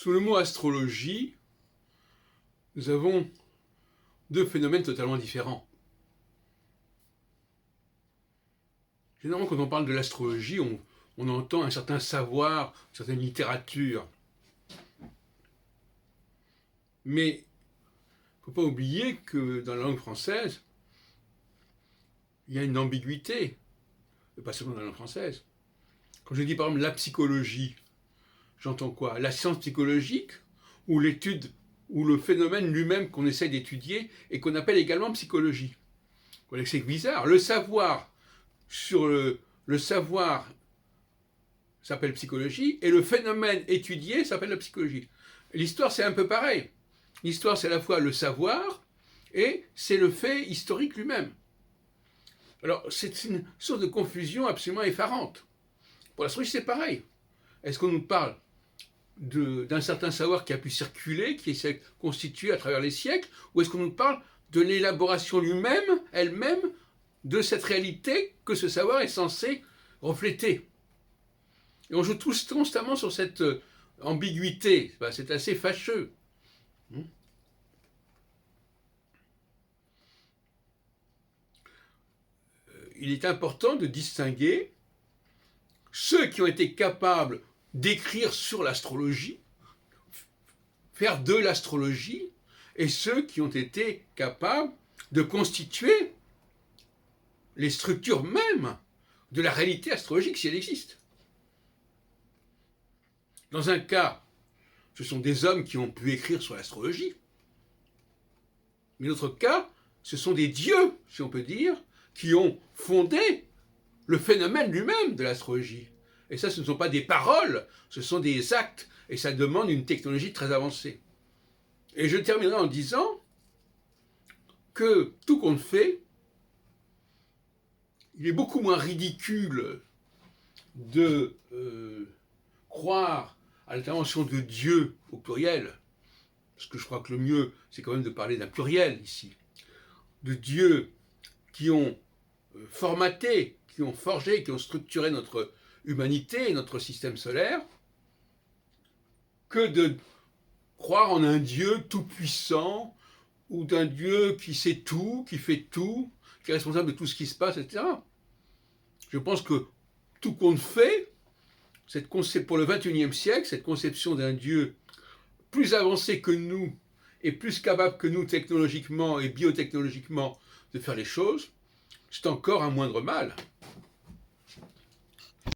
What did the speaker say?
Sous le mot astrologie, nous avons deux phénomènes totalement différents. Généralement, quand on parle de l'astrologie, on entend un certain savoir, une certaine littérature. Mais il ne faut pas oublier que dans la langue française, il y a une ambiguïté, et pas seulement dans la langue française. Quand je dis par exemple la psychologie, j'entends quoi? La science psychologique ou l'étude ou le phénomène lui-même qu'on essaie d'étudier et qu'on appelle également psychologie. Vous voyez que c'est bizarre. Le savoir sur le savoir s'appelle psychologie et le phénomène étudié s'appelle la psychologie. L'histoire, c'est un peu pareil. L'histoire, c'est à la fois le savoir et c'est le fait historique lui-même. Alors, c'est une sorte de confusion absolument effarante. Pour l'astrologie, c'est pareil. Est-ce qu'on nous parle d'un certain savoir qui a pu circuler, qui s'est constitué à travers les siècles, ou est-ce qu'on nous parle de l'élaboration elle-même, de cette réalité que ce savoir est censé refléter? Et on joue tous constamment sur cette ambiguïté. C'est assez fâcheux. Il est important de distinguer ceux qui ont été capables d'écrire sur l'astrologie, faire de l'astrologie, et ceux qui ont été capables de constituer les structures mêmes de la réalité astrologique, si elle existe. Dans un cas, ce sont des hommes qui ont pu écrire sur l'astrologie, mais dans l'autre cas, ce sont des dieux, si on peut dire, qui ont fondé le phénomène lui-même de l'astrologie. Et ça, ce ne sont pas des paroles, ce sont des actes, et ça demande une technologie très avancée. Et je terminerai en disant que tout compte fait, il est beaucoup moins ridicule de croire à l'intervention de Dieu au pluriel, parce que je crois que le mieux, c'est quand même de parler d'un pluriel ici, de dieux qui ont formaté, qui ont forgé, qui ont structuré notre humanité et notre système solaire, que de croire en un Dieu tout-puissant, ou d'un Dieu qui sait tout, qui fait tout, qui est responsable de tout ce qui se passe, etc. Je pense que tout compte fait, pour le XXIe siècle, cette conception d'un Dieu plus avancé que nous et plus capable que nous technologiquement et biotechnologiquement de faire les choses, c'est encore un moindre mal.